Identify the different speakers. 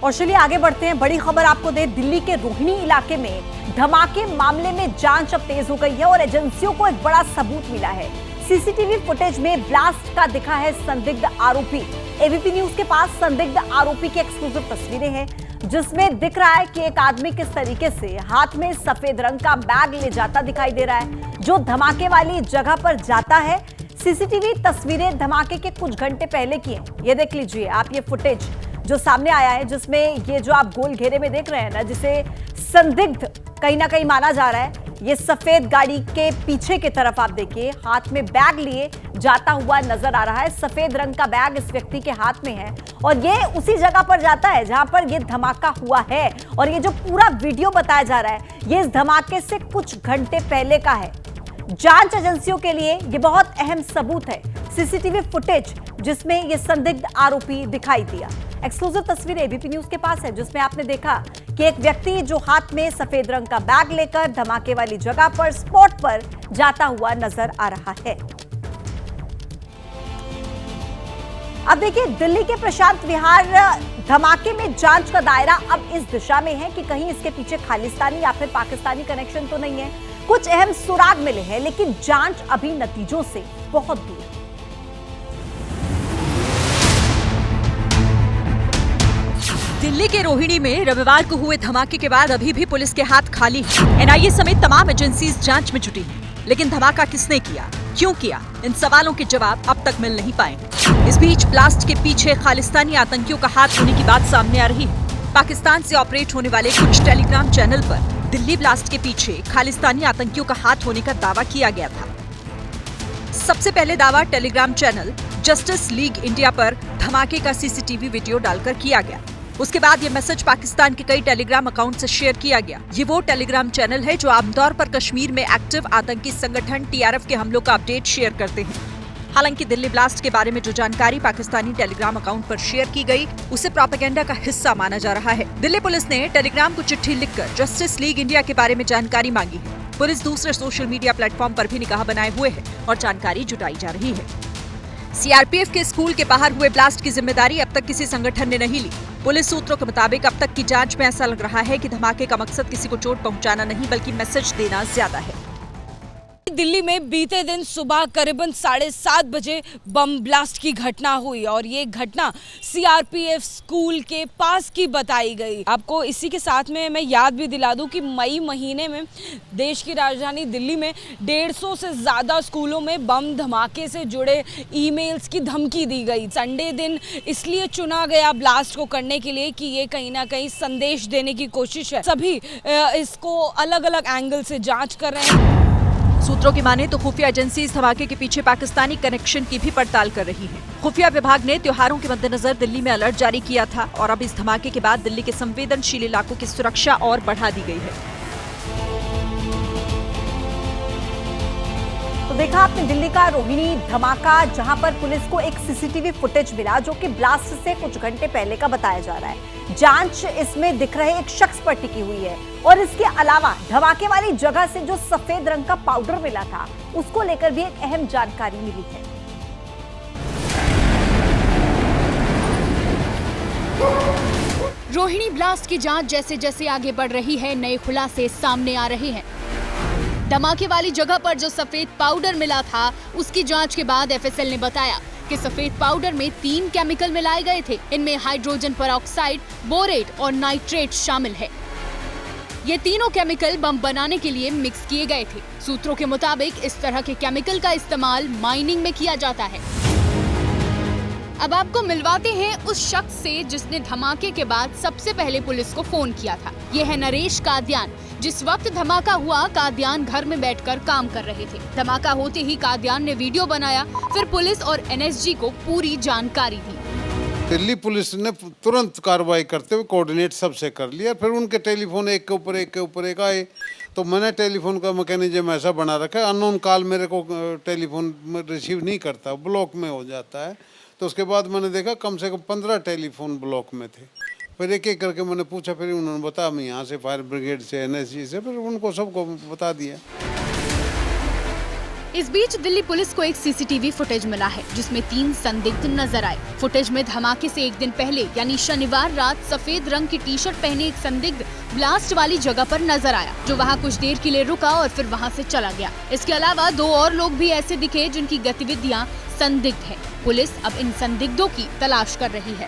Speaker 1: और चलिए आगे बढ़ते हैं। बड़ी खबर आपको दे, दिल्ली के रोहिणी इलाके में धमाके मामले में जांच अब तेज हो गई है और एजेंसियों को एक बड़ा सबूत मिला है। सीसीटीवी फुटेज में ब्लास्ट का दिखा है संदिग्ध आरोपी। एबीपी न्यूज के पास संदिग्ध आरोपी की एक्सक्लूसिव तस्वीरें हैं, जिसमें दिख रहा है कि एक आदमी किस तरीके से हाथ में सफेद रंग का बैग ले जाता दिखाई दे रहा है, जो धमाके वाली जगह पर जाता है। सीसीटीवी तस्वीरें धमाके के कुछ घंटे पहले की हैं। ये देख लीजिए आप, ये फुटेज जो सामने आया है, जिसमें ये जो आप गोल घेरे में देख रहे हैं ना, जिसे संदिग्ध कहीं ना कहीं माना जा रहा है, ये सफेद गाड़ी के पीछे की तरफ आप देखिए हाथ में बैग लिए जाता हुआ नजर आ रहा है। सफेद रंग का बैग इस व्यक्ति के हाथ में है और ये उसी जगह पर जाता है जहां पर ये धमाका हुआ है। और ये जो पूरा वीडियो बताया जा रहा है, ये इस धमाके से कुछ घंटे पहले का है। जांच एजेंसियों के लिए ये बहुत अहम सबूत है, सीसीटीवी फुटेज जिसमें ये संदिग्ध आरोपी दिखाई दिया। एक्सक्लूसिव तस्वीर एबीपी न्यूज के पास है, जिसमें आपने देखा कि एक व्यक्ति जो हाथ में सफेद रंग का बैग लेकर धमाके वाली जगह पर स्पॉट पर जाता हुआ नजर आ रहा है। अब देखिए, दिल्ली के प्रशांत विहार धमाके में जांच का दायरा अब इस दिशा में है कि कहीं इसके पीछे खालिस्तानी या फिर पाकिस्तानी कनेक्शन तो नहीं है। कुछ अहम सुराग मिले हैं, लेकिन जांच अभी नतीजों से बहुत दूर है।
Speaker 2: दिल्ली के रोहिणी में रविवार को हुए धमाके के बाद अभी भी पुलिस के हाथ खाली हैं। एनआईए समेत तमाम एजेंसीज जांच में जुटी हैं। लेकिन धमाका किसने किया, क्यों किया, इन सवालों के जवाब अब तक मिल नहीं पाए। इस बीच ब्लास्ट के पीछे खालिस्तानी आतंकियों का हाथ होने की बात सामने आ रही है। पाकिस्तान से ऑपरेट होने वाले कुछ टेलीग्राम चैनल पर दिल्ली ब्लास्ट के पीछे खालिस्तानी आतंकियों का हाथ होने का दावा किया गया था। सबसे पहले दावा Telegram channel justice league India पर धमाके का सीसीटीवी वीडियो डालकर किया गया। उसके बाद ये मैसेज पाकिस्तान के कई टेलीग्राम अकाउंट से शेयर किया गया। ये वो टेलीग्राम चैनल है जो आमतौर पर कश्मीर में एक्टिव आतंकी संगठन टीआरएफ के हमलों का अपडेट शेयर करते हैं। हालांकि दिल्ली ब्लास्ट के बारे में जो जानकारी पाकिस्तानी टेलीग्राम अकाउंट पर शेयर की गई, उसे प्रोपेगेंडा का हिस्सा माना जा रहा है। दिल्ली पुलिस ने टेलीग्राम को चिट्ठी लिखकर जस्टिस लीग इंडिया के बारे में जानकारी मांगी है। पुलिस दूसरे सोशल मीडिया प्लेटफॉर्म पर भी निगाह बनाए हुए है और जानकारी जुटाई जा रही है। सीआरपीएफ के स्कूल के बाहर हुए ब्लास्ट की जिम्मेदारी अब तक किसी संगठन ने नहीं ली। पुलिस सूत्रों के मुताबिक अब तक की जांच में ऐसा लग रहा है कि धमाके का मकसद किसी को चोट पहुंचाना नहीं, बल्कि मैसेज देना ज्यादा है।
Speaker 3: दिल्ली में बीते दिन सुबह करीबन 7:30 बजे बम ब्लास्ट की घटना हुई और ये घटना सीआरपीएफ स्कूल के पास की बताई गई। आपको इसी के साथ में मैं याद भी दिला दूं कि मई महीने में देश की राजधानी दिल्ली में 150 से ज़्यादा स्कूलों में बम धमाके से जुड़े ईमेल्स की धमकी दी गई। संडे दिन इसलिए चुना गया ब्लास्ट को करने के लिए कि ये कहीं ना कहीं संदेश देने की कोशिश है। सभी इसको अलग अलग एंगल से जाँच कर रहे हैं।
Speaker 2: सूत्रों की माने तो खुफिया एजेंसी इस धमाके के पीछे पाकिस्तानी कनेक्शन की भी पड़ताल कर रही है। खुफिया विभाग ने त्योहारों के मद्देनजर दिल्ली में अलर्ट जारी किया था और अब इस धमाके के बाद दिल्ली के संवेदनशील इलाकों की सुरक्षा और बढ़ा दी गई है।
Speaker 1: तो देखा आपने दिल्ली का रोहिणी धमाका, जहां पर पुलिस को एक सीसीटीवी फुटेज मिला जो कि ब्लास्ट से कुछ घंटे पहले का बताया जा रहा है। जांच इसमें दिख रहे एक शख्स पर टिकी हुई है और इसके अलावा धमाके वाली जगह से जो सफेद रंग का पाउडर मिला था, उसको लेकर भी एक अहम जानकारी मिली है।
Speaker 4: रोहिणी ब्लास्ट की जांच जैसे जैसे आगे बढ़ रही है, नए खुलासे सामने आ रहे हैं। धमाके वाली जगह पर जो सफेद पाउडर मिला था, उसकी जांच के बाद एफएसएल ने बताया कि सफेद पाउडर में 3 केमिकल मिलाए गए थे। इनमें हाइड्रोजन पेरोक्साइड, बोरेट और नाइट्रेट शामिल है। ये तीनों केमिकल बम बनाने के लिए मिक्स किए गए थे। सूत्रों के मुताबिक इस तरह के केमिकल का इस्तेमाल माइनिंग में किया जाता है। अब आपको मिलवाते हैं उस शख्स से जिसने धमाके के बाद सबसे पहले पुलिस को फोन किया था। ये है नरेश कादियान। जिस वक्त धमाका हुआ, कादियान घर में बैठकर काम कर रहे थे। धमाका होते ही कादियान ने वीडियो बनाया, फिर पुलिस और एनएसजी को पूरी जानकारी दी।
Speaker 5: दिल्ली पुलिस ने तुरंत कार्रवाई करते हुए कोऑर्डिनेट सबसे कर लिया। फिर उनके टेलीफोन एक के ऊपर एक आए, तो मैंने टेलीफोन का मैकेनिज्म ऐसा बना रखा है, अननोन कॉल मेरे को टेलीफोन रिसीव नहीं करता, ब्लॉक में हो जाता है। तो उसके बाद मैंने देखा कम से कम 15 टेलीफोन ब्लॉक में थे। फिर एक एक करके मैंने पूछा, फिर उन्होंने बताया मैं यहाँ से फायर ब्रिगेड से, एनएसजी से, फिर उनको सबको बता दिया।
Speaker 4: इस बीच दिल्ली पुलिस को एक सीसीटीवी फुटेज मिला है जिसमें 3 संदिग्ध नजर आए। फुटेज में धमाके से एक दिन पहले यानी शनिवार रात सफेद रंग की टी-शर्ट पहने एक संदिग्ध ब्लास्ट वाली जगह पर नजर आया, जो वहां कुछ देर के लिए रुका और फिर वहां से चला गया। इसके अलावा 2 और लोग भी ऐसे दिखे जिनकी गतिविधियां संदिग्ध है। पुलिस अब इन संदिग्धों की तलाश कर रही है।